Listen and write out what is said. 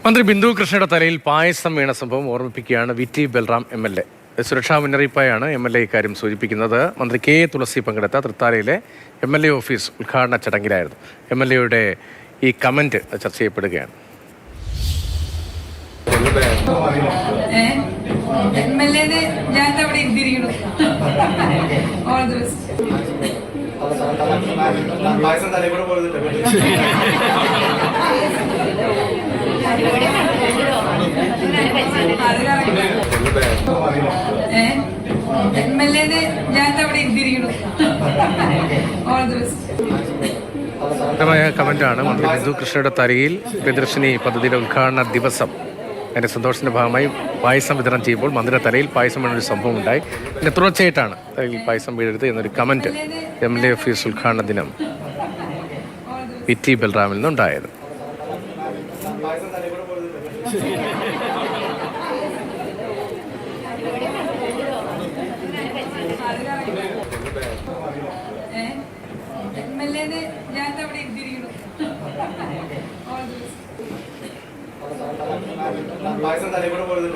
മന്ത്രി ബിന്ദു കൃഷ്ണയുടെ തലയിൽ പായസം വീണ സംഭവം ഓർമ്മിപ്പിക്കുകയാണ് വി.ടി. ബൽറാം എം.എൽ.എ. സുരക്ഷാ മുന്നറിയിപ്പായാണ് എം.എൽ.എ. ഇക്കാര്യം സൂചിപ്പിക്കുന്നത്. മന്ത്രി കെ തുളസി പങ്കെടുത്ത തൃത്താലയിലെ എം.എൽ.എ. ഓഫീസ് ഉദ്ഘാടന ചടങ്ങിലായിരുന്നു. എം.എൽ.എയുടെ ഈ കമന്റ് ചർച്ച ചെയ്യപ്പെടുകയാണ്. കമന്റാണ് മന്ത്രി ബിന്ദു കൃഷ്ണയുടെ തലയിൽ പ്രിയദർശിനി പദ്ധതിയുടെ ഉദ്ഘാടന ദിവസം അതിന്റെ സന്തോഷത്തിന്റെ ഭാഗമായി പായസം വിതരണം ചെയ്യുമ്പോൾ മന്ത്രിയുടെ തലയിൽ പായസം വീണൊരു സംഭവം ഉണ്ടായി. പിന്നെ തുടർച്ചയായിട്ടാണ് തലയിൽ പായസം വീഴരുത് എന്നൊരു കമന്റ് എം.എൽ.എ. ഓഫീസ് ഉദ്ഘാടന ദിനം വി.ടി. ബൽറാമിൽ നിന്നുണ്ടായത്. പായസം തലയിൽ കൂടെ പോയത്